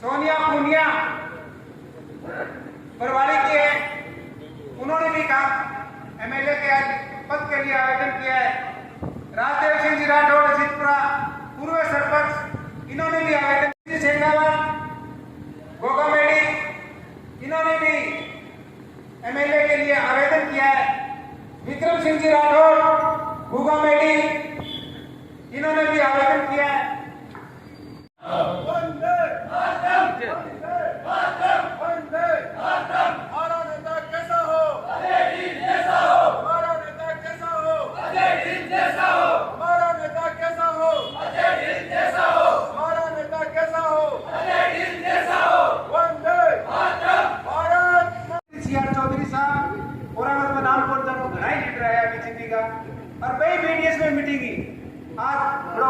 सोनिया पूनिया परवारी की है, उन्होंने भी कहा एमएलए के पद के लिए आवेदन किया है। राजदेव सिंह जी राठौड़ सिद्धपुरा पूर्व सरपंच, इन्होंने भी आवेदन किया। गोगामेडी, इन्होंने भी एमएलए के लिए आवेदन किया है। विक्रम सिंह जी राठौड़ गोगामेडी, इन्होंने भी आवेदन किया है। चौधरी साहब औरंगाबाद में नाम बोलता हूँ, घना ही लीडर है बीजेपी का, और कई बीडीएस में मीटिंग की। आज बड़ो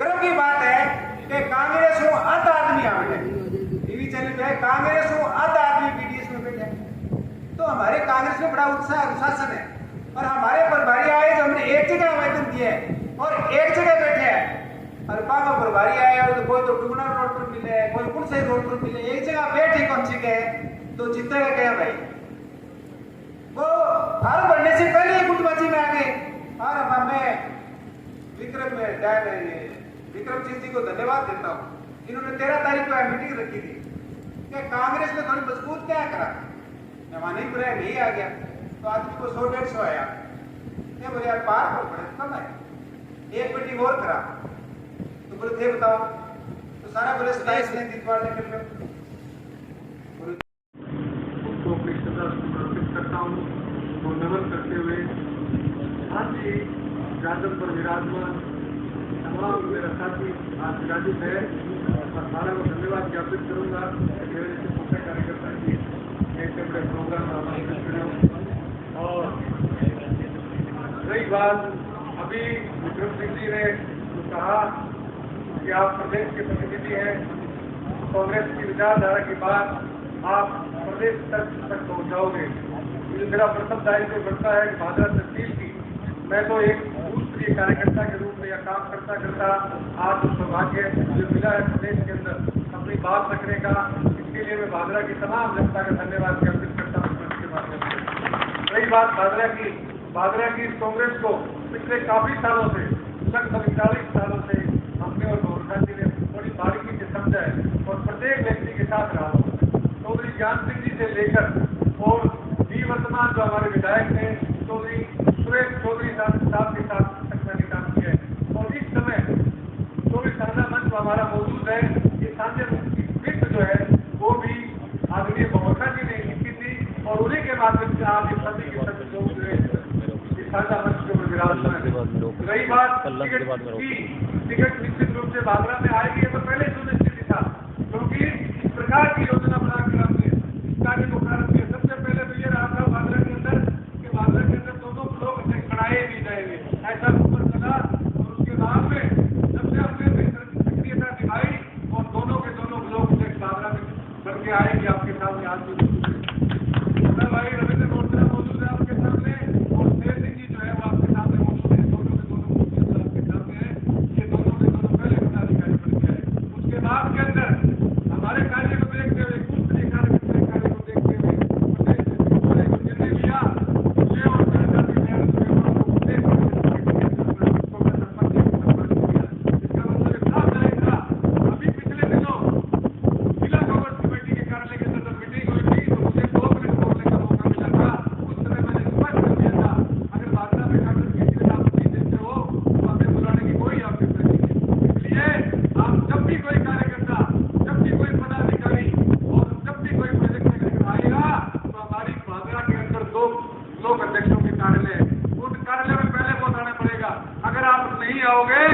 गर्व की बात है कि कांग्रेस को आधा आदमी आ बैठे, टीवी चैनल पे कांग्रेस को आधा आदमी बीडीएस में बैठे। तो हमारे कांग्रेस में बड़ा उत्साह अनुशासन है, और हमारे प्रभारी आए जो हमने एक जगह आवेदन दिए और एक जगह बैठे हैं। और बाबा प्रभारी आए और कोई तो टुगना रोड पर मिले, कोई कुर्सी रोड पर मिले, एक जगह बैठे कौन सी गए तो जीतेगा क्या भाई? वो हार बढ़ने से पहले ही गुटबाजी में आ गए। और हमें विक्रम सिंह जी को धन्यवाद देता हूँ, इन्होंने 13 तारीख को मीटिंग रखी थी कि कांग्रेस में थोड़ी मजबूत क्या करा, मेहमानी बुरा नहीं आ गया तो आदमी को 100-150 आया। ये बोले यार पार पर पड़े कम है, एक मीटिंग और करा तो बोले थे बताओ, तो सारा बोले 27 दिन दिखवाड़ निकल गए। करता हूँ तो नमन करते हुए आज ही राजन पर विराजमान तमाम मेरा साथी आज विराजित है, और सारा को धन्यवाद ज्ञापित करूँगा। मेरे जैसे छोटे कार्यकर्ता की एक बड़े प्रोग्राम आयोजित करें। और रही बात अभी विक्रम सिंह जी ने जो कहा कि आप प्रदेश के प्रतिनिधि हैं, कांग्रेस की विचारधारा की बात आप प्रदेश तक पहुँचाओगे। मेरा प्रथम दायित्व बनता है भादरा तहसील की। मैं तो एक भूतपूर्व कार्यकर्ता के रूप में यह काम करता करता आज सौभाग्य जो मिला है प्रदेश के अंदर अपनी बात रखने का, इसके लिए मैं भादरा की तमाम जनता का धन्यवाद ज्ञापित करता हूँ इसके माध्यम से। रही बात भादरा की कांग्रेस को पिछले काफी सालों से, लगभग 40 सालों से हमने और गोरखा जी ने बड़ी बारीकी से समझा है और प्रत्येक व्यक्ति के साथ रहा हूँ। चौधरी ज्ञान सिंह जी से लेकर और वर्तमान जो हमारे विधायक हैं चौधरी सुरेश चौधरी साहब के साथ तक मैंने काम किया है। और इस समय चौधरी साझा मंच हमारा मौजूद है। ये साझे वित्त जो है वो भी आदरणीय गोरखा जी ने की थी, और उन्हीं के माध्यम से आज इस सभी के सभी लोग जो है साझा मंच के ऊपर विराजमान है। रही बात टिकट निश्चित रूप से भादरा में आएगी, तो पहले सुनिश्चित था, क्योंकि इस प्रकार की योजना बनाकर हमने इस कार्य को प्रारंभ किया। सबसे पहले तो ये रहा था भादरा के अंदर दोनों ब्लॉक बनाए भी जाएंगे, ऐसा ऊपर चला। और उसके बाद में जब से हमने सक्रियता दिखाई और दोनों के दोनों ब्लॉक भादरा में बन के आएंगे आपके सामने। आज भाई रविंद्र मोर्चा मौजूद है आपके सामने, और शेर सिंह जी जो है वो आपके सामने मौजूद है। दोनों के दोनों आपके सामने है, ये दोनों के दोनों पहले पदाधिकारी बन के आए। उसके बाद के अंदर हमारे कार्य को देखते हुए लोक अध्यक्षों के कार्यालय, उन कार्यालय में पहले पहुंचाना पड़ेगा। अगर आप नहीं आओगे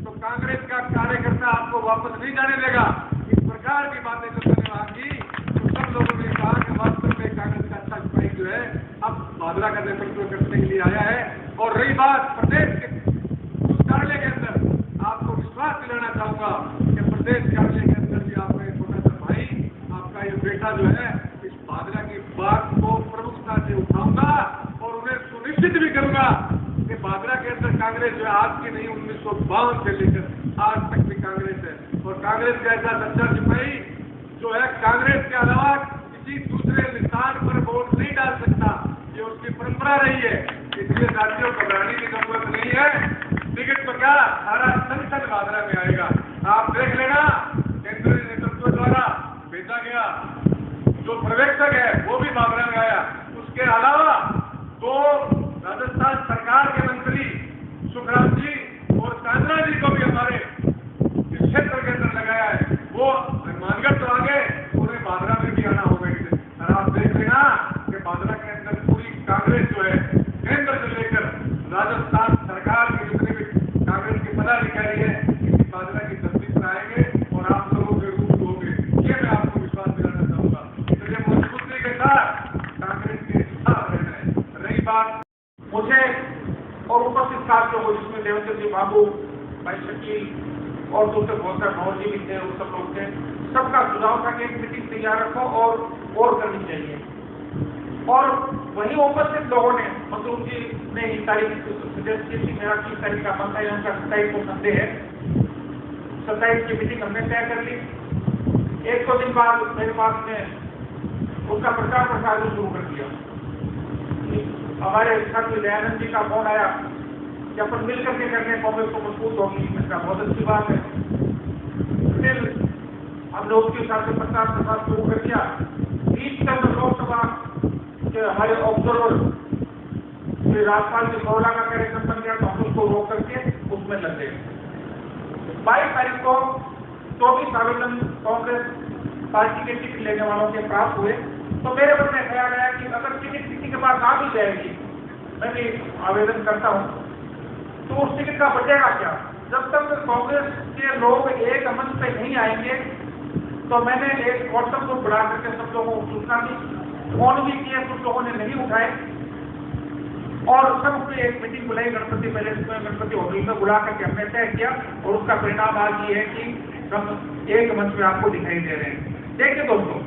तो कांग्रेस का कार्यकर्ता आपको वापस नहीं जाने देगा। इस प्रकार की बातें जब मैंने वहां की तो सब लोगों ने कहा कि वास्तव में कांग्रेस का अच्छा सिपाही जो है अब भादरा का नेतृत्व करने के लिए आया है। और रही बात प्रदेश के उस कार्यालय के अंदर, आपको विश्वास दिलाना चाहूंगा कि प्रदेश कार्यालय के अंदर भी आपका एक छोटा सा भाई, आपका ये बेटा जो है इस भादरा की बात को प्रमुखता से उठाऊंगा और उन्हें सुनिश्चित भी करूंगा कि भादरा के अंदर कांग्रेस जो है आज की नहीं 1952 से लेकर आज तक भी कांग्रेस है। और कांग्रेस का ऐसा सच्चा सिपाही जो है कांग्रेस के अलावा किसी दूसरे निशान पर वोट नहीं डाल सकता, ये उसकी परंपरा रही है। इसलिए साथियों घबराने की जरूरत नहीं है। टिकट तो क्या सारा संसद भादरा में आएगा, आप देख लेना। केंद्रीय नेतृत्व द्वारा भेजा गया जो पर्यवेक्षक है वो भी भादरा में आया। उसके अलावा तो राजस्थान सरकार के मंत्री सुखराम जी और कांगड़ा जी को भी हमारे इस क्षेत्र के अंदर लगाया है। वो मानगढ़ तो आगे, उन्हें भादरा में भी आना होगा। और आप देख लेना कि भादरा के अंदर पूरी कांग्रेस जो है केंद्र से लेकर राजस्थान सरकार के जितने भी कांग्रेस के पदाधिकारी है इसी भादरा की तस्वीर पर आएंगे और आप लोगों के रूप होंगे। ये मैं आपको विश्वास दिलाना चाहूंगा। इसलिए मजबूती के साथ कांग्रेस के साथ रहना है। रही बात मुझे और उपस्थित साथियों को, जिसमें देवेंद्र जी बाबू, भाई शकील और दूसरे बहुत सारे भवन जी भी थे, उन सब लोग थे, सबका सुझाव था कि एक मीटिंग तैयार रखो और करनी चाहिए। और वही उपस्थित लोगों ने, मसरूफ जी ने इस तारीख सजेस्ट की थी, मेरा 30 तारीख का मन था, उनका 27 को संडे है, 27 की मीटिंग हमने तय कर ली। 1-2 दिन बाद मेरे पास में उसका प्रचार प्रसार शुरू कर दिया। हमारे साथी दयानंद जी का फोन आया कि अपन मिल करके करने कांग्रेस को मजबूत होगी। इसका बहुत अच्छी बात है। फिर हमने उसके हिसाब से प्रचार प्रसार शुरू कर दिया। 20 तक लोकसभा के हमारे ऑब्जर्वर श्री राजपाल जी सौला का कार्यक्रम बन गया, तो हम उसको रोक करके उसमें लग गए। 22 तारीख को 24 आवेदन कांग्रेस पार्टी के टिकट लेने वालों के प्राप्त हुए। तो मेरे मन में ख्याल आया कि अगर टिकट किसी के पास आ भी जाएगी, मैं भी आवेदन करता हूं, तो उस टिकट का बचेगा क्या? जब तक कांग्रेस के लोग एक मंच पे नहीं आएंगे, तो मैंने एक व्हाट्सएप ग्रुप बना करके सब लोगों को सूचना दी, फोन भी किए, कुछ लोगों ने नहीं उठाए, और सबसे एक मीटिंग बुलाई गणपति पैलेस में, गणपति होटल में बुला करके हमने तय किया। और उसका परिणाम आज ये है कि हम एक मंच में आपको दिखाई दे रहे हैं। देखिए दोस्तों,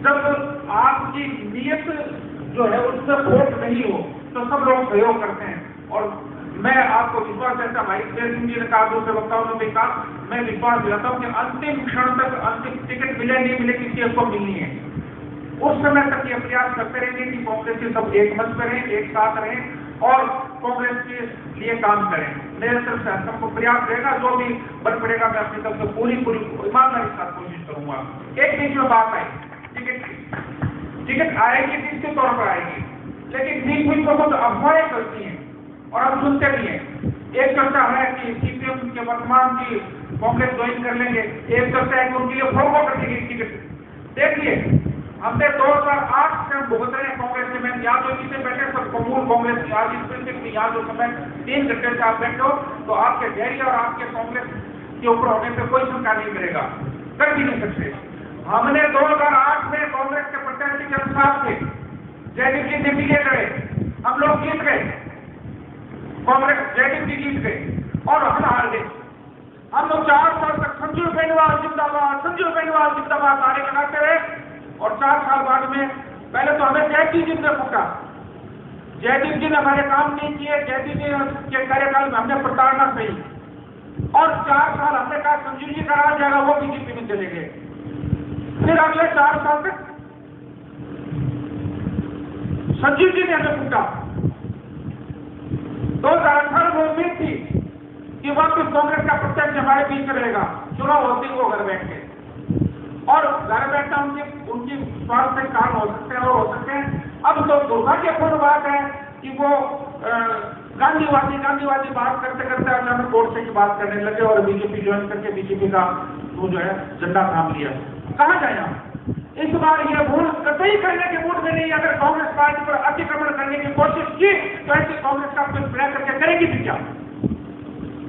जब आपकी नियत जो है उसमें वोट नहीं हो तो सब लोग सहयोग करते हैं। और मैं आपको विश्वास देता, भाई सिंह जी ने कहा, दूसरे वक्ताओं ने भी कहा, मैं विश्वास दिलाता हूं कि अंतिम क्षण तक अंतिम टिकट मिले नहीं मिले किसी को मिलनी है, उस समय तक ये प्रयास करते रहेंगे कि कांग्रेस के सब एक मंच पर रहें, एक साथ रहें और कांग्रेस के लिए काम करें। मेरे तरफ से सबको प्रयास रहेगा, जो भी बन पड़ेगा मैं अपनी तरफ से पूरी ईमानदारी के साथ कोशिश करूंगा। एक बीच में बात आई टिकट आएगी, किसके तौर पर आएगी, लेकिन बीच बीच में कुछ अफवाहें चलती हैं और हम सुनते भी हैं। एक चर्चा है कि सीपीएम के वर्तमान की कांग्रेस ज्वाइन कर लेंगे, एक चर्चा है कि उनके लिए फॉर्म कर देंगे टिकट। देखिए, हमने 2008 से हम भुगत रहे हैं कांग्रेस के। मैं यहाँ जो चीजें बैठे सब कमूल कांग्रेस की, आज स्पेसिफिकली यहाँ जो समय 3 घंटे से आप बैठो तो आपके धैर्य और आपके कांग्रेस के ऊपर होने पर कोई शंका नहीं करेगा, कर भी नहीं सकते। हमने 2008 में कांग्रेस के प्रत्याशी के अनुसार थे, जयदीप जी दिल्ली गए, हम लोग जीत गए, कांग्रेस जयदीप जी जीत गए और हम हार गए। हम लोग 4 साल तक संजीव बेनीवाल जिंदाबाद, संजीव बेनीवाल जिंदाबाद नारे लगाते रहे और 4 साल बाद में पहले तो हमें जयदीप जी ने फूका, जयदीप जी ने हमारे काम नहीं किए, जयदीप जी के कार्यकाल में हमने प्रताड़ना सही और 4 साल हमने कहा संजीव जी का राज जाएगा, वो बीजेपी में चले गए। फिर अगले 4 साल तक संजीव जी ने हमें फूका। 2018 में उम्मीद थी कि वापस कांग्रेस का प्रत्याशी हमारे बीच में रहेगा, चुनाव होते ही वो घर बैठ गए और घर बैठना उनकी स्वार्थ से कारण हो सकते हैं और हो सकते हैं। अब तो दुर्भाग्यपूर्ण बात है कि वो गांधीवादी बात करते करते अचानक गोडसे की बात करने लगे और बीजेपी ज्वाइन करके बीजेपी का वो जो है झंडा थाम लिया। कहाँ जाए हम? इस बार ये भूल कतई करने के मूड में नहीं। अगर कांग्रेस पार्टी पर अतिक्रमण करने की कोशिश की तो ऐसी कांग्रेस का कोई प्रयास करके करेगी भी क्या?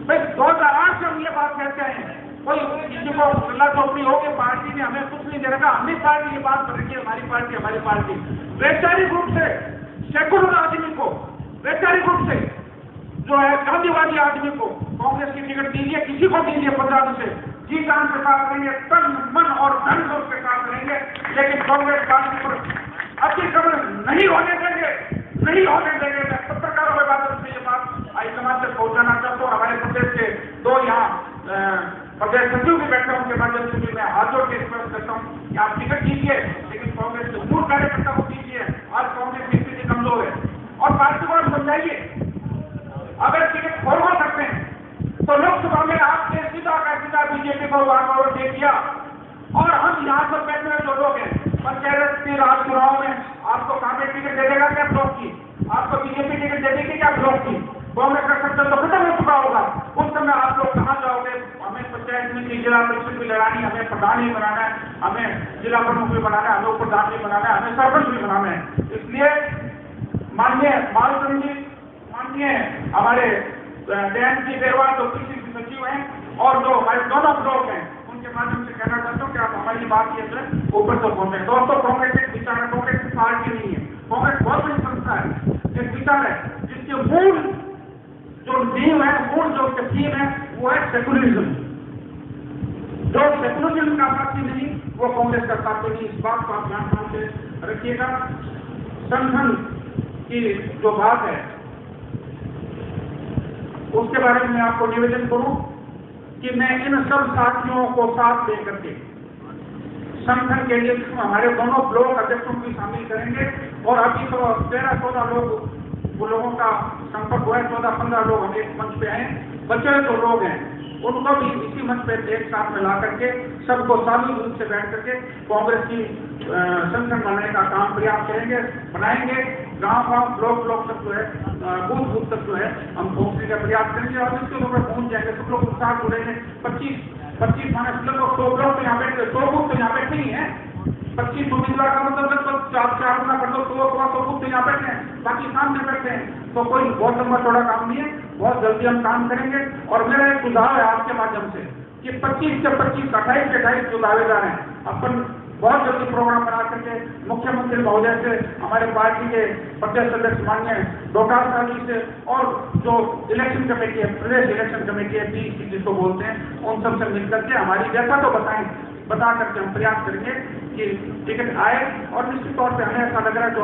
भाई 2008 से हम ये बात कहते हैं, कोई किसी को गला चौकड़ी हो कि पार्टी ने हमें कुछ नहीं दे रखा, हमने पार्टी ये बात कर रखी है, हमारी पार्टी वैचारिक रूप से सेकुलर आदमी को, वैचारिक रूप से जो है गांधीवादी आदमी को कांग्रेस की टिकट दीजिए, किसी को दीजिए, पंजाब से जी जान के साथ रहेंगे, तन मन और धन से उसके साथ रहेंगे, लेकिन कांग्रेस पार्टी पर अतिक्रमण नहीं होने देंगे। मैं पत्रकारों के माध्यम से ये बात हाईकमान तक पहुंचाना चाहता हूँ। हमारे प्रदेश के 2 यहाँ प्रदेश सचिव भी बैठे, उनके माध्यम से भी मैं हाथ जोड़ के रिक्वेस्ट करता हूँ कि आप टिकट दीजिए, लेकिन कांग्रेस के मूल कार्यकर्ता को दीजिए। आज कांग्रेस की स्थिति कमजोर है और पार्टी को आप समझाइए, अगर टिकट फॉरवर्ड करते हैं तो लोकसभा में आपने सीधा का सीधा बीजेपी को वोट दे दिया। और हम यहाँ पर बैठे हुए जो लोग हैं, पंचायत के राज चुनाव में आपको कांग्रेस टिकट दे देगा क्या ब्लॉक की, आपको बीजेपी टिकट दे देगी क्या ब्लॉक की, कांग्रेस का सत्ता तो खत्म हो चुका होगा। उस समय आप लोग कहाँ जाओगे? हमें पंचायत समिति जिला परिषद भी लड़ानी, हमें प्रधान भी बनाना है, हमें जिला प्रमुख भी बनाना है, हमें उप प्रधान भी बनाना है, हमें सरपंच भी बनाना है। इसलिए माननीय मालचंद जी, माननीय हमारे दयानंद जी बेरवाल जो कृषि सचिव हैं और जो हमारे दोनों ब्लॉक हैं, उनके माध्यम से कहना चाहता हूँ कि आप हमारी बात ये ऊपर तक पहुंचे। दोस्तों, कांग्रेस एक विचार है, कांग्रेस की पार्टी नहीं है, कांग्रेस बहुत बड़ी संस्था है, एक विचार है जिसके मूल जो नींव है, मूल जो थीम है वो है सेकुलरिज्म। जो सेकुलरिज्म का साथी नहीं वो कांग्रेस का साथी नहीं। इस बात को आप ध्यान से रखिएगा। संगठन की जो बात है उसके बारे में मैं आपको निवेदन करूं कि मैं इन सब साथियों को साथ लेकर के संगठन के लिए हमारे दोनों ब्लॉक अध्यक्षों को शामिल करेंगे। और अभी तो 13-14 लोगों का संपर्क हुआ है, 14-15 लोग हम एक मंच पे आए। बचे हुए जो लोग हैं उनको भी इसी मंच पे एक साथ में ला करके सबको सामूहिक रूप से बैठ करके कांग्रेस की संगठन बनाने का काम प्रयास करेंगे, बनाएंगे। गांव-गांव, ब्लॉक तक जो है, बूथ तक जो है हम पहुंचने का प्रयास करेंगे और इसके ऊपर पहुंच जाएंगे। सब लोग उत्साह जुड़ेंगे। 25 माने 100 ब्लॉक तो यहाँ बैठे, 100 बूथ तो यहाँ बैठे ही है। 25 उम्मीदवार का मतलब तो 4 गुना कर दो, 100 बूथ तो यहाँ बैठे हैं, बाकी सामने बैठे हैं। तो कोई बहुत लंबा चौड़ा काम नहीं है, बहुत जल्दी हम काम करेंगे। और मेरा एक सुझाव है आपके माध्यम से कि 25 से 25, 28 से 28 जो दावेदार हैं, अपन बहुत जल्दी प्रोग्राम बना करके मुख्यमंत्री महोदय से, हमारे पार्टी के प्रदेश अध्यक्ष माननीय डॉक्टर साहब जी से और जो इलेक्शन कमेटी है, प्रदेश इलेक्शन कमेटी है, PEC जिसको बोलते हैं, उन सब से मिलकर के हमारी व्यथा तो बता करके हम प्रयास करेंगे कि टिकट आए। और निश्चित तौर पे हमें ऐसा लग रहा है जो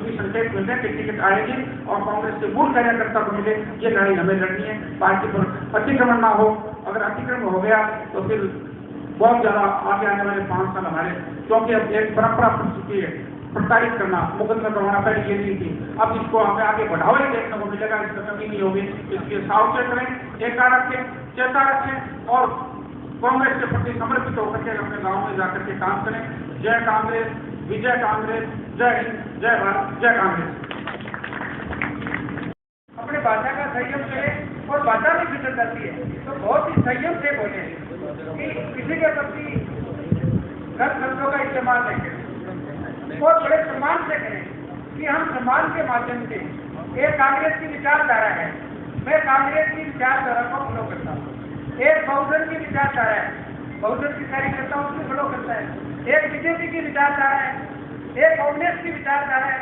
भी संकेत मिलते हैं कि टिकट आएगी और कांग्रेस के मूल कार्यकर्ता को मिले। ये लड़ाई हमें लड़नी है, पार्टी पर अतिक्रमण ना हो। अगर अतिक्रमण हो गया तो फिर बहुत ज्यादा आगे आने वाले 5 साल हमारे, क्योंकि अब एक परंपरा बन चुकी है प्रताड़ित करना, मुकदमा करवाना, पहले ये नहीं थी। अब इसको हमें आगे बढ़ावा ही देखने को मिलेगा, इससे कमी नहीं होगी। इसलिए सावचेत रहें, एकता रखें, चेता रखें और कांग्रेस के प्रति समर्पित होकर के अपने गाँव में जाकर के काम करें। जय कांग्रेस, विजय कांग्रेस, जय हिंद, जय भारत, जय कांग्रेस। अपने भाषा का संयम करें और भाषा भी बिगड़ जाती है तो बहुत ही संयम से बोले कि किसी के प्रति गलत शब्दों का इस्तेमाल नहीं करें और बड़े सम्मान से करें कि हम सम्मान के माध्यम से एक कांग्रेस की विचारधारा है, मैं कांग्रेस की विचारधारा को फॉलो करता हूँ। एक बहुजन की विचारधारा है, बहुजन की कार्यकर्ता उसको फॉलो करता है। एक बीजेपी की विचारधारा है, एक कांग्रेस की विचारधारा है,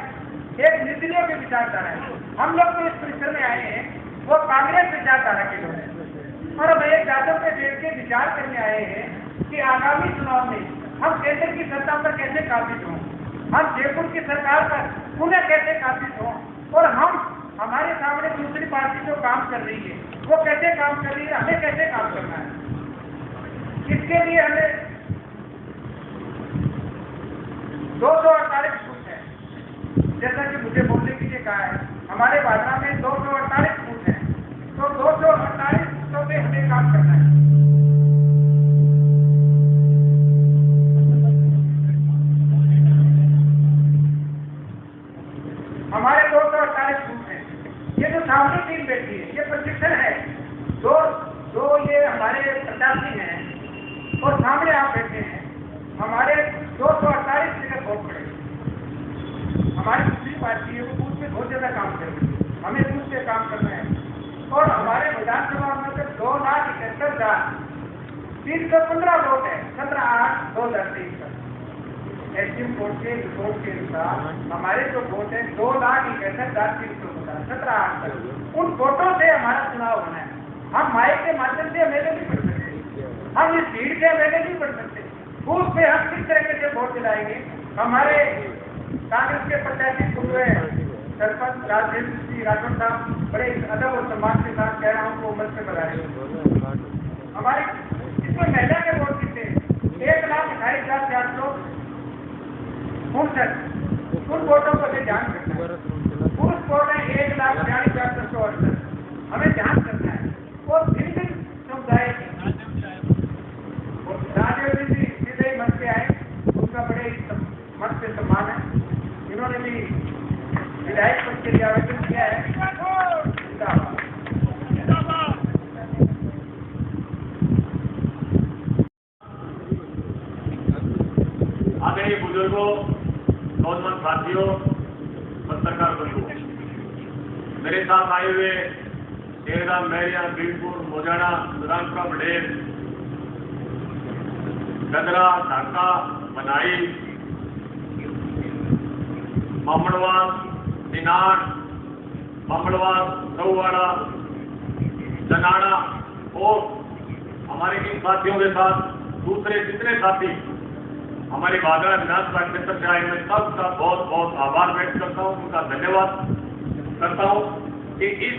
एक निर्दलीय की विचारधारा है। हम लोग तो इस परिसर में आए हैं वो कांग्रेस विचारधारा के लोग हैं और हम एक जातों पे बैठ के विचार करने आए हैं कि आगामी चुनाव में हम केंद्र की सत्ता पर कैसे काबिज हों, हम जयपुर की सरकार पर पुनः कैसे काबिज हों और हम हमारे सामने दूसरी पार्टी जो काम कर रही है वो कैसे काम कर रही है, हमें कैसे काम करना है। इसके लिए हमें 248 बूथ है, जैसा कि मुझे बोलने के लिए कहा है। हमारे भाषा में 248 बूथ है, तो 248 बूथों पे हमें काम करना है। हमारे 248 बूथ हैं। ये जो सामने टीम बैठी है ये प्रशिक्षण है। दो ये हमारे प्रत्याशी हैं और सामने आप बैठे हैं। हमारे 248 जगह वोट पड़े। हमारी दूसरी पार्टी है वो बूथ पे बहुत ज्यादा काम कर रही है, हमें बूथ पे काम करना है। और हमारे विधानसभा में से 2,71,315 वोट है, 17/8/2023 तक। एसडीएम कोर्ट के रिपोर्ट के अनुसार हमारे जो वोट है 2,61,315, 17/8 तक। उन वोटों से हमारा चुनाव होना है। हम माइक के माध्यम से एमएलए नहीं बढ़ सकते, हम इस भीड़ से एमएलए नहीं बढ़ सकते। बूथ पे हम किस तरीके से वोट दिलाएंगे। हमारे कांग्रेस के प्रत्याशी पूर्व सरपंच राजेंद्र सिंह राठौर साहब बड़े अदब और सम्मान के साथ कह रहा हूँ वो मंच पे बुलाए। हमारे इसमें महिला के वोट कितने, 1,28,400 आदरणीय बुजुर्गों, नौजवान साथियों, पत्रकार बंधुओं, मेरे साथ आए हुए शेरदा, मैरिया, बीरपुर, मोजाना, सुल्तानपुरा, बडेर, गदरा, ढाका, बनाई, बामणवाल, दिनार, बामणवाल, रउवाड़ा, जनाड़ा और हमारे इन साथियों के साथ दूसरे जितने साथी हमारी बागरा विधानसभा क्षेत्र से आए, मैं सबका बहुत बहुत आभार व्यक्त करता हूं, उनका धन्यवाद करता हूं कि इस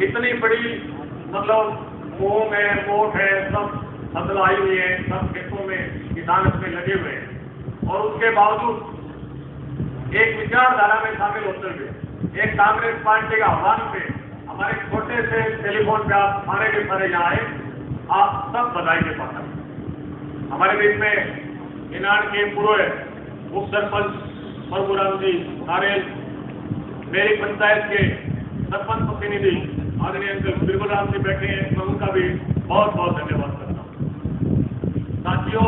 इतनी बड़ी मतलब मोट है, सब फसल आई हुई है, सब खेतों में किसान इसमें लगे हुए हैं और उसके बावजूद एक विचारधारा में शामिल होते हुए एक कांग्रेस पार्टी का आह्वान पे हमारे छोटे से टेलीफोन पे आप सारे के सारे यहाँ आए, आप सब बधाई के पात्र। हमारे बीच में इनाड़ के पूर्व उप सरपंच परगुराम जी नारेल, मेरी पंचायत के सरपंच प्रतिनिधि आदरणीय अंकल बिरबल राम जी बैठे हैं, मैं उनका भी बहुत बहुत धन्यवाद करता हूँ। साथियों,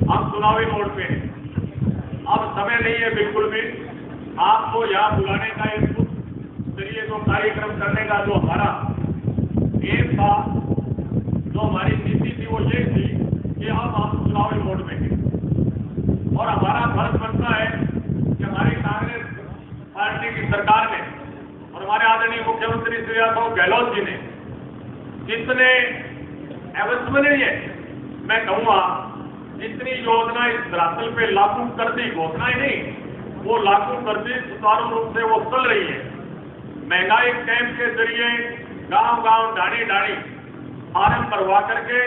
हम चुनावी मोड़ पे हैं, अब समय नहीं है बिल्कुल भी आपको यहाँ बुलाने का, एक जरिए जो कार्यक्रम करने का जो हमारा एम था, जो हमारी नीति थी, वो ये थी कि हम चुनावी मोड में हैं और हमारा फर्ज बनता है कि हमारी कांग्रेस पार्टी की सरकार ने और हमारे आदरणीय मुख्यमंत्री श्री अशोक गहलोत जी ने जितने अविस्मरणीय, मैं कहूँगा जितनी योजना इस धरातल पे लागू कर दी, घोषणाएं नहीं, वो लागू कर दी, सुचारू रूप से वो चल रही है। महंगाई कैंप के जरिए गांव-गांव, डाणी-डाणी फार्म करवा करके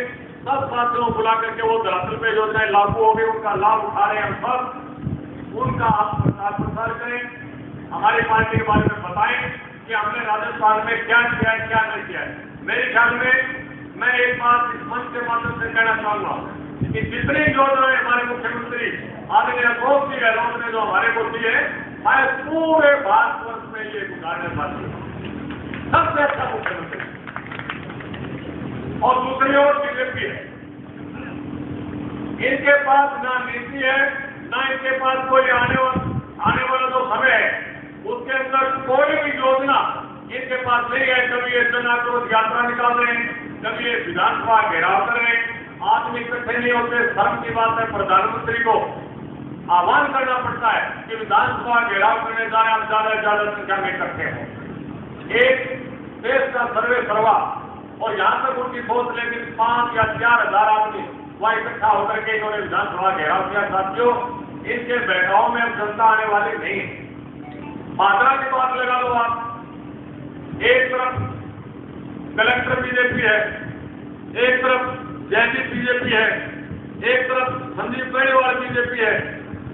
सब साथियों को बुला करके वो धरातल पे योजनाएं लागू हो गई, उनका लाभ उठा रहे हैं हम सब, उनका आप प्रचार करें, हमारी पार्टी के बारे में बताएं कि हमने राजस्थान में क्या किया है, क्या नहीं किया है। मेरे ख्याल में मैं एक बात इस मंच के माध्यम से कहना चाहूंगा कि जितनी योजनाएं हमारे मुख्यमंत्री आदरणीय अशोक जी गहलोत ने जो हमारे को दी है, मैं पूरे भारतवर्ष में ये गुजारने वाली हूं, सबसे अच्छा मुख्यमंत्री। और दूसरी ओर बीजेपी है, इनके पास ना नीति है, ना इनके पास कोई आने वाला जो समय है उसके अंदर कोई भी योजना इनके पास नहीं है। कभी ये जन आक्रोश यात्रा निकाल रहे हैं, कभी ये विधानसभा घेराव कर रहे हैं, आदमी इकट्ठे नहीं होते। शर्म की बात है, प्रधानमंत्री को आह्वान करना पड़ता है कि विधानसभा घेराव करने जा रहे हैं, आप ज्यादा से ज्यादा संख्या में इकट्ठे हो। एक देश का सर्वे करवा और यहां तक उनकी सोच, लेकिन 5 या 4,000 आदमी वहां इकट्ठा होकर के इन्होंने विधानसभा घेराव किया। साथियों, इनके बहकाव में अब जनता आने वाली नहीं है। बागरा की बात लगा लो आप, एक तरफ कलेक्टर बीजेपी है, एक तरफ जयदीप बीजेपी है, एक तरफ संदीप बेड़ीवाल बीजेपी है,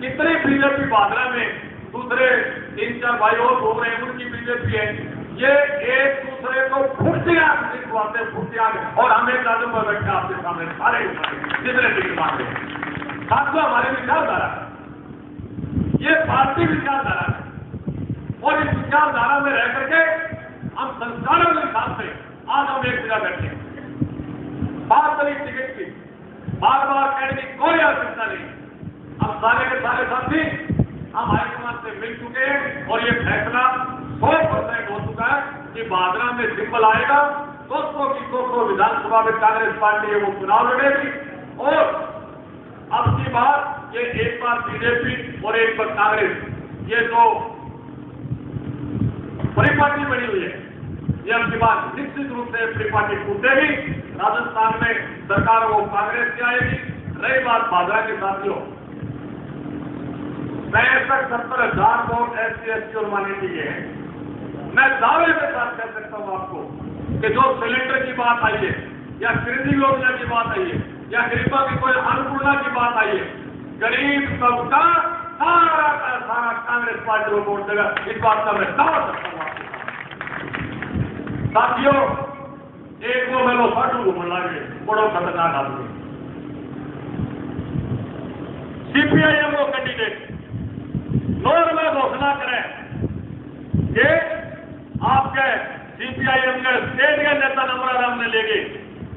कितने बीजेपी बागरा में, दूसरे 3-4 भाई और घूम रहे हैं, उनकी बीजेपी है। ये एक दूसरे को फुर्तियां दिखवाते, फुर्तियां, और हम एक कदम पर बैठे आपके सामने सारे जितने भी मांगे साथियों, हमारी विचारधारा है, ये पार्टी विचारधारा है और इस विचारधारा में रह करके हम संस्कारों के हिसाब से आज हम एक जगह बैठे हैं। बात करी टिकट की, बार बार कहने की कोई आवश्यकता नहीं। अब सारे के सारे साथी हम हाईकमान से मिल चुके हैं और ये फैसला 100% हो चुका है कि बागरा में सिंबल आएगा, 200 की 200 विधानसभा में कांग्रेस पार्टी है वो चुनाव लड़ेगी और अब की बार ये एक बार बीजेपी और एक बार कांग्रेस, ये जो बड़ी पार्टी बनी हुई है, ये अब की बात निश्चित रूप से बड़ी पार्टी टूटेगी। राजस्थान में सरकार वो कांग्रेस की आएगी। रही बात बागरा के साथियों, 65-70,000 वोट SC/ST और माइनॉरिटी के हैं। मैं दावे के साथ कह सकता हूं आपको कि जो सिलेंडर की बात आई है या कृषि योजना की बात आई है या गरीबों की कोई अन्नपूर्णा की बात आई है, गरीब सबका सारा का सारा कांग्रेस पार्टी को वोट देगा, इस बात का मैं दावा करता हूं आपके साथ। साथियों, एक वो मैं लोग फाटू घूमने लगे, बड़ो खतरनाक आदमी CPIM वो कैंडिडेट नोर में घोषणा करें कि आपके CPIM के स्टेट के नेता नमरा राम ने लेंगे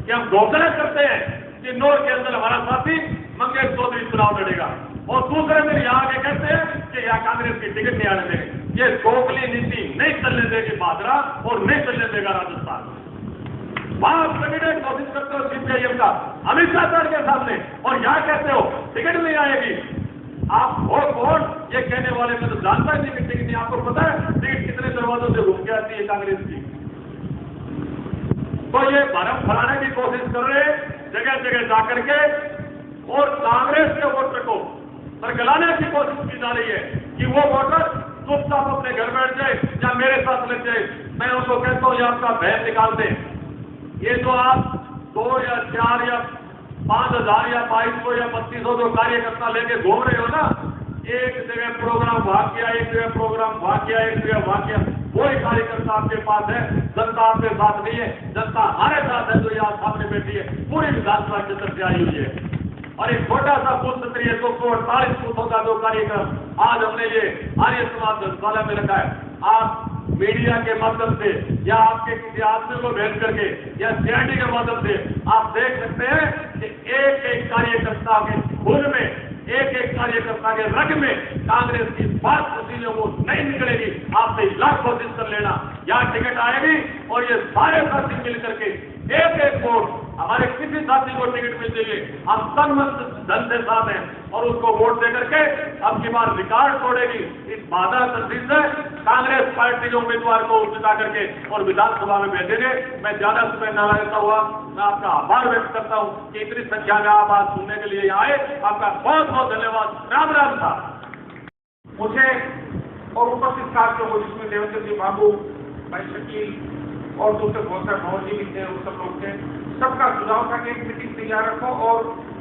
कि हम घोषणा करते हैं कि नोर के अंदर हमारा साथी मंगेश चौधरी चुनाव लड़ेगा, और दूसरे दिन यहाँ आके कहते हैं कि यहाँ कांग्रेस की टिकट नहीं आने देंगे। ये गोखली नीति नहीं चलने देगी भादरा, और नहीं चलने देगा राजस्थान। वहां कैंडिडेट कोशिश करते हो सीपीआईएम का अमित शाह सर के सामने, और यहाँ कहते हो टिकट नहीं आएगी। आप हो कौन ये कहने वाले? मैं तो जानता ही नहीं कि टिकट नहीं। आपको पता है टिकट कितने दरवाजों से घूम के आती है कांग्रेस की? तो ये भरम फैलाने की कोशिश कर रहे हैं जगह जगह जाकर के, और कांग्रेस के वोटर को बरगलाने की कोशिश की जा रही है कि वो वोटर चुपचाप अपने घर बैठ जाए या मेरे साथ लग जाए। मैं उनको कहता हूं ये आपका भय निकाल दें। ये जो आप 2 या 4 या 5,000 या 2200 या 2500 जो कार्यकर्ता लेके घूम रहे हो ना, एक जगह प्रोग्राम भाग किया, एक जगह प्रोग्राम भाग किया, एक जगह भाग किया, वही कार्यकर्ता आपके पास है। जनता आपके साथ नहीं है, जनता हमारे साथ है, जो यहाँ सामने बैठी है, पूरी विधानसभा क्षेत्र से आई हुई है। और एक छोटा सा बूथ स्तरीय 248 बूथों का जो कार्यक्रम आज हमने ये आर्य समाज धर्मशाला में रखा है, आप मीडिया के माध्यम से या आपके किसी आदमी को भेज करके या सीआईडी के माध्यम से आप देख सकते हैं कि एक एक कार्यकर्ता के खून में, एक एक कार्यकर्ता के रग में कांग्रेस की बात पसीने वो नहीं निकलेगी। आपसे लाख कोशिश कर लेना, यहाँ टिकट आएगी और ये सारे साथी मिल करके एक एक वोट, हमारे किसी साथी को टिकट मिल जाइए, हम तनमन धन से साथ हैं, और उसको वोट दे करके अब की बार रिकॉर्ड तोड़ेगी। इस बाधा तस्वीर से कांग्रेस पार्टी के उम्मीदवार को जिता करके और विधानसभा में भेजेंगे। मैं ज्यादा समय न लगाता हुआ मैं आपका आभार व्यक्त करता हूँ कि इतनी संख्या में आप आज सुनने के लिए आए। आपका बहुत बहुत धन्यवाद। राम राम था मुझे और उपस्थित साथियों को, जिसमें देवेंद्र जी बाबू, भाई शकील और दूसरे बहुत सारे भवन जी भी थे, वो सब लोग थे, सबका सुझाव था कि एक मीटिंग तैयार रखो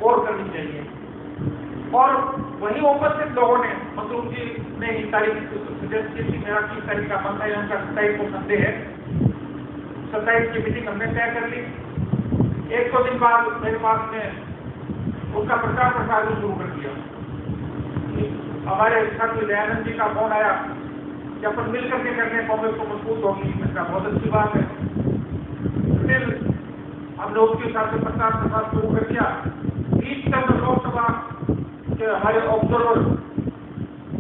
और करनी चाहिए। और वही उपस्थित लोगों ने, मसरूफ जी ने इस तारीख सजेस्ट की, मेरा 30 तारीख का मन है, उनका 27 को संडे है, 27 की मीटिंग हमने तय कर ली। 1-2 दिन बाद मेरे पास में उसका प्रचार प्रसार शुरू कर दिया। हमारे साथी दयानंद जी का फोन आया कि अपन मिलकर के करने कांग्रेस को मजबूत होगी। इसका बहुत अच्छी बात है। फिर हमने उसके साथ से प्रचार प्रसार शुरू कर दिया। 20 तक लोकसभा के हमारे ऑब्जर्वर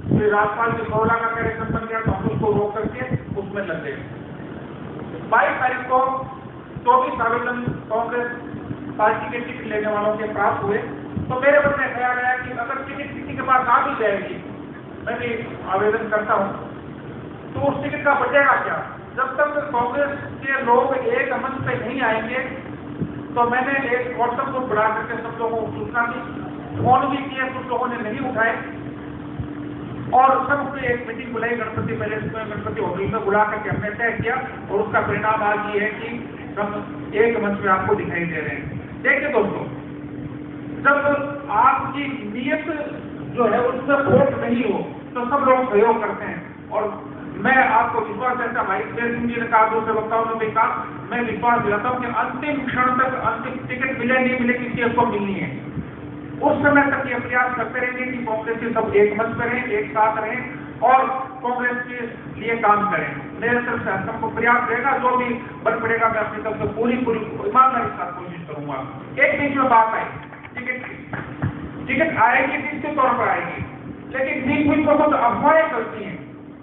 श्री राजपाल जी कोहला का कार्यक्रम बन गया, तो हम उसको रोक करके उसमें लग गए। 22 तारीख को 24 आवेदन कांग्रेस पार्टी के टिकट लेने वालों के प्राप्त हुए। तो मेरे मन में ख्याल आया कि अगर टिकट किसी के पास आ भी जाएगी, मैं भी आवेदन करता हूँ, तो उस टिकट का बचेगा क्या? जब तक कांग्रेस के लोग एक मंच पे नहीं आएंगे, तो मैंने एक व्हाट्सएप ग्रुप बना करके सब लोगों को सूचना दी, फोन भी किए, कुछ लोगों ने नहीं उठाए, और सबसे एक मीटिंग बुलाई गणपति पैलेस में, गणपति होटल में बुला करके हमने तय किया, और उसका परिणाम आज ये है कि हम एक मंच में आपको दिखाई दे रहे हैं। देखिए दोस्तों, जब आपकी नीयत जो है उसमें वोट नहीं हो तो सब लोग सहयोग करते हैं। और मैं आपको विश्वास देता, भाई सिंह जी ने कहा, दूसरे वक्ताओं ने भी कहा, मैं विश्वास दिलाता हूँ कि अंतिम क्षण तक अंतिम टिकट मिले नहीं मिले, किसी को मिलनी है, उस समय तक ये प्रयास करते रहेंगे कि कांग्रेस के सब एक मंच करें, एक साथ रहें और कांग्रेस के लिए काम करें। मेरे तरफ से सबको प्रयास रहेगा, जो भी बन पड़ेगा मैं अपनी तरफ से पूरी ईमानदारी के साथ कोशिश करूंगा। एक बीच में बात आई टिकट आएगी, निश्चित तौर पर आएगी, लेकिन बीच बीच में कुछ अफवाहें चलती हैं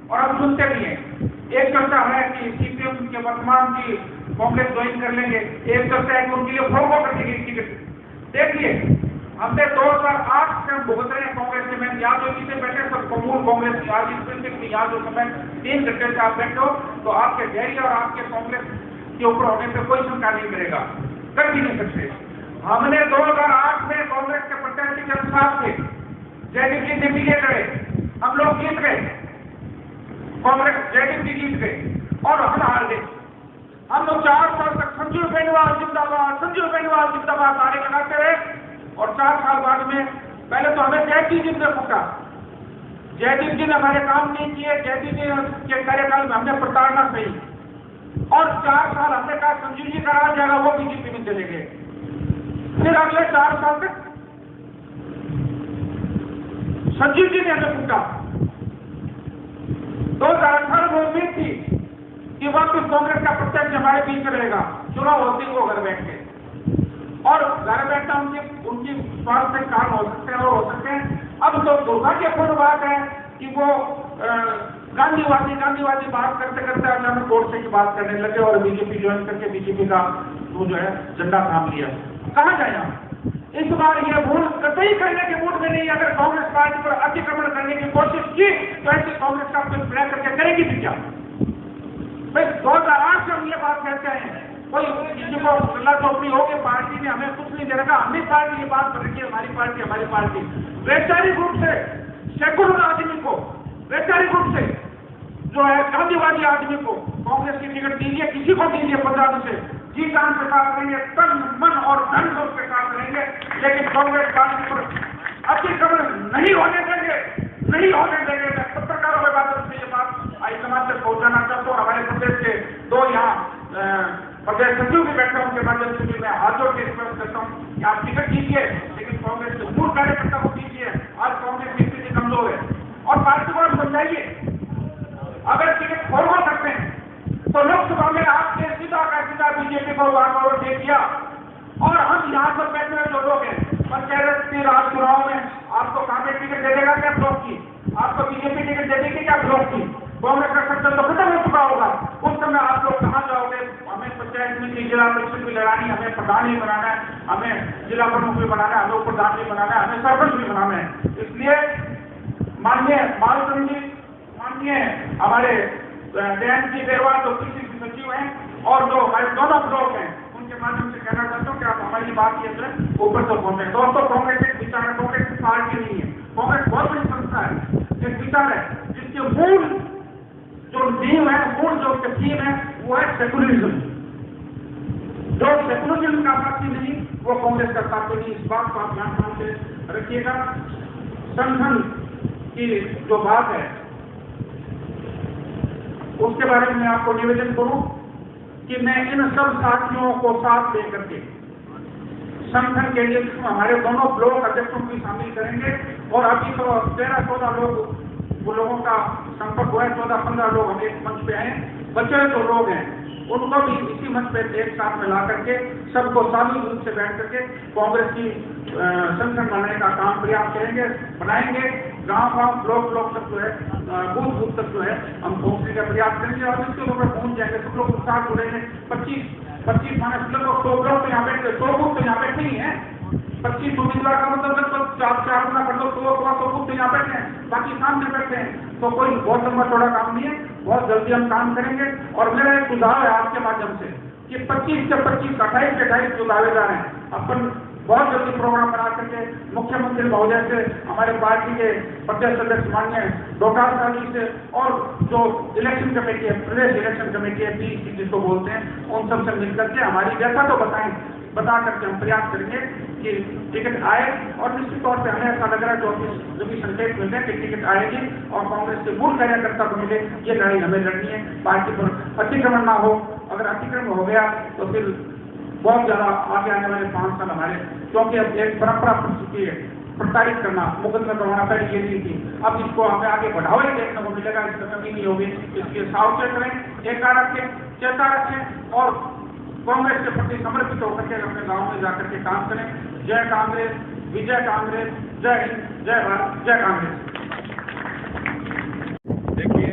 और हम सुनते भी हैं। एक चर्चा है कि सीपीएम के वर्तमान की कांग्रेस ज्वाइन कर लेंगे, एक चर्चा है कि उनके लिए फॉर्म कर देगी टिकट। देखिए, हमने 2008 से हम भुगत रहे हैं कांग्रेस के। मैं यहाँ जो चीजें बैठे सब कमूल कांग्रेस की, आज इस प्रिंसिप की, यहाँ जो समय 3 घंटे से आप बैठो तो आपके धैर्य और आपके कांग्रेस के ऊपर होने पर कोई शंका नहीं करेगा, कर भी नहीं सकते। हमने 2008 में कांग्रेस के प्रत्याशी के साथ थे, जयदीप जी दिल्ली गए, हम लोग जीत गए, कांग्रेस जयदीप जी जीत गए और हम हार गए। हम लोग 4 साल तक संजीव बेनीवाल जिंदाबाद, संजीव बेनीवाल जिंदाबाद नारे लगाते रहे, और 4 साल बाद में पहले तो हमें जयदीप जी ने फूका, जयदीप जी ने हमारे काम नहीं किए, जयदीप जी के कार्यकाल में हमने प्रताड़ना सही, और 4 साल हमने कहा संजीव जी का राज जाएगा, वो बीजेपी में चले गए। फिर अगले 4 साल तक संजीव जी ने हमें फूका। 2018 में उम्मीद थी कि वापस कांग्रेस का प्रत्याशी हमारे बीच रहेगा, चुनाव होती वो घर बैठ के, और घर बैठना उनकी स्वार्थ से काम हो सकते हैं और हो सकते हैं। अब तो दुर्भाग्यपूर्ण बात है कि वो गांधीवादी बात करते करते अचानक गोडसे की बात करने लगे और बीजेपी ज्वाइन करके बीजेपी का वो जो है झंडा थाम लिया। कहाँ जाए हम? इस बार ये भूल कतई करने के मूड में नहीं। अगर कांग्रेस पार्टी पर अतिक्रमण करने की कोशिश की तो ऐसी कांग्रेस का कोई प्रयास करके करेगी भी क्या? भाई 2008 से हम ये बात कहते हैं, कोई किसी को गला चौकड़ी हो कि पार्टी ने हमें कुछ नहीं दे रखा, हमने पार्टी ये बात कर रखी है, हमारी पार्टी वैचारिक रूप से सेकुलर आदमी को, वैचारिक रूप से जो है गांधीवादी आदमी को कांग्रेस की टिकट दीजिए, किसी को दीजिए, पंजाब से जी जान के साथ रहेंगे, तन मन और धन से उसके साथ रहेंगे, लेकिन कांग्रेस पार्टी पर अतिक्रमण नहीं होने देंगे। मैं पत्रकारों के माध्यम से ये बात हाईकमान तक पहुंचाना चाहता हूँ। हमारे प्रदेश के 2 यहाँ प्रदेश सचिव भी बैठे, उनके माध्यम से भी मैं हाथ जोड़ के रिक्वेस्ट करता हूँ कि आप टिकट दीजिए, लेकिन कांग्रेस के मूल कार्यकर्ता को दीजिए। आज कांग्रेस की स्थिति कमजोर है और पार्टी को आप समझाइए, अगर टिकट खोल हो सकते हैं तो लोकसभा में आपने सीधा बीजेपी को वोट दे दिया। और हम यहाँ पर बैठे हुए जो लोग हैं, पंचायत के राज चुनाव में आपको कांग्रेस टिकट दे देगा क्या ब्लॉक की? आपको बीजेपी टिकट दे देगी क्या ब्लॉक की? कांग्रेस का सत्ता तो खत्म हो चुका होगा। उस समय आप लोग कहाँ जाओगे? हमें पंचायत में जिला परिषद भी लड़ानी, हमें प्रधान भी बनाना है, हमें जिला प्रमुख भी बनाना है, हमें उप प्रधान भी बनाना है, हमें सरपंच भी बनाना है। इसलिए माननीय मालचंद जी, माननीय हमारे जयंत जी बेरवाल जो कृषि सचिव हैं और जो हमारे दोनों ब्लॉक हैं, उनके माध्यम से कहना चाहता हूँ कि आप हमारी बात ये जो ऊपर तक पहुंचे। दोस्तों, कांग्रेस एक विचार है, कांग्रेस की पार्टी नहीं है, कांग्रेस बहुत बड़ी संस्था है, एक विचार है जिसके मूल जो नींव है, मूल जो थीम है वो है सेकुलरिज्म। जो सेकुलरिज्म का साथी नहीं वो कांग्रेस का साथी नहीं। इस बात को आप ध्यान से रखिएगा। संगठन की जो बात है उसके बारे में मैं आपको निवेदन करूं कि मैं इन सब साथियों को साथ लेकर के संगठन के लिए हमारे दोनों ब्लॉक अध्यक्षों की शामिल करेंगे। और अभी तो 13-14 लोगों का संपर्क हुआ है, 14-15 लोग हम एक मंच पे आए। बचे हुए जो लोग हैं उनको भी इसी मंच पे एक साथ मिला करके सबको शामिल रूप से बैठ करके कांग्रेस की संगठन बनाने का काम प्रयास करेंगे, बनाएंगे। गांव ब्लॉक तक जो है, बूथ तक जो है हम पहुंचने का प्रयास करेंगे और इसके ऊपर पहुंच जाएंगे। सब लोग उत्साह जुड़ेंगे। 25 माने 100 ब्लॉक तो यहाँ बैठे, 100 बूथ तो यहाँ बैठे ही है। 25 उम्मीदवार का मतलब लगभग 4 गुना कर लो, 100 बूथ तो यहाँ बैठे हैं, बाकी सामने बैठे हैं। तो कोई बहुत लंबा चौड़ा काम नहीं है, बहुत जल्दी हम काम करेंगे। और मेरा एक सुझाव है आपके माध्यम से कि 25 से 25, 28 से 28 जो दावेदार हैं, अपन बहुत जल्दी प्रोग्राम बना करके मुख्यमंत्री महोदय से, हमारे पार्टी के प्रदेश अध्यक्ष माननीय डॉक्टर साहब जी से और जो इलेक्शन कमेटी है, प्रदेश इलेक्शन कमेटी है, PEC जिसको बोलते हैं, उन सब से मिलकर के हमारी जैसा तो बता करके हम प्रयास करेंगे कि टिकट आए। और निश्चित तौर पे हमें ऐसा लग रहा है जो भी संकेत मिलते हैं कि टिकट आएगी और कांग्रेस के मूल कार्यकर्ता को मिले। ये लड़ाई हमें लड़नी है, पार्टी पर अतिक्रमण ना हो। अगर अतिक्रमण हो गया तो फिर बहुत ज्यादा आगे आने वाले 5 साल हमारे, क्योंकि अब एक परंपरा बन चुकी है प्रताड़ित करना, मुकदमा करवाना, पहले ये नहीं थी। अब इसको हमें आगे बढ़ावा ही देखने को मिलेगा, इसमें कमी नहीं होगी। इसलिए सावचेत रहें, एकता रखें, चेता रखें और कांग्रेस के प्रति समर्पित होकर के अपने गाँव में जाकर के काम करें। जय कांग्रेस, विजय कांग्रेस, जय हिंद, जय भारत, जय कांग्रेस। देखिए,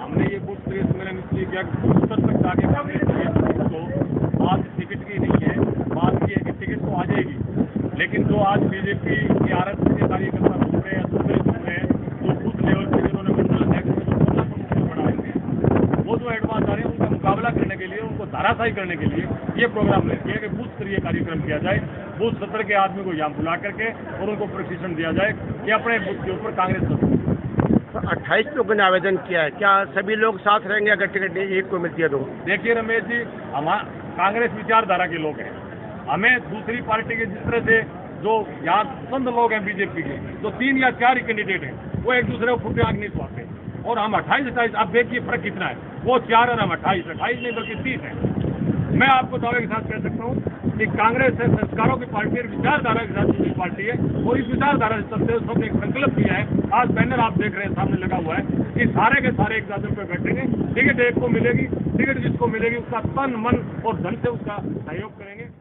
हमने ये बूथ प्रेस मेरा निश्चय किया उत्तर तक जाके तो आज टिकट की नहीं है, बात की है कि टिकट तो आ जाएगी। लेकिन जो आज बीजेपी के आरएसएस के कार्यकर्ता बन रहे हैं, दूसरे बन रहे हैं, जो बूथ लेवल पे जिन्होंने मंडल बनाएंगे, वो जो एडवांस आ रहे हैं उनका मुकाबला करने के लिए, उनको धाराशाही करने के लिए ये प्रोग्राम ले किया कि बूथ स्तरीय कार्यक्रम किया जाए। बूथ स्तर के आदमी को यहाँ बुला करके और उनको प्रशिक्षण दिया जाए कि अपने बूथ के ऊपर कांग्रेस कर। 28 लोगों ने आवेदन किया है, क्या सभी लोग साथ रहेंगे अगर टिकट एक को मिलती है तो? देखिए रमेश जी, हम कांग्रेस विचारधारा के लोग हैं। हमें दूसरी पार्टी के जिस तरह से जो यहाँ चंद लोग हैं बीजेपी के, जो 3 या 4 ही कैंडिडेट हैं, वो एक दूसरे को फुटे आग नहीं सुहाते। और हम 28-28, अब देखिए फर्क कितना है, वो 4 और हम 28 नहीं बल्कि 30 है। मैं आपको दावे के साथ कह सकता हूँ कि कांग्रेस है संस्कारों की पार्टी है, विचारधारा के साथ जुड़ी पार्टी है और इस विचारधारा से सबसे एक संकल्प किया है। आज बैनर आप देख रहे हैं सामने लगा हुआ है कि कि सारे के सारे एक दादर पे बैठेंगे, टिकट एक को मिलेगी, टिकट जिसको मिलेगी उसका तन मन और धन से उसका सहयोग करेंगे।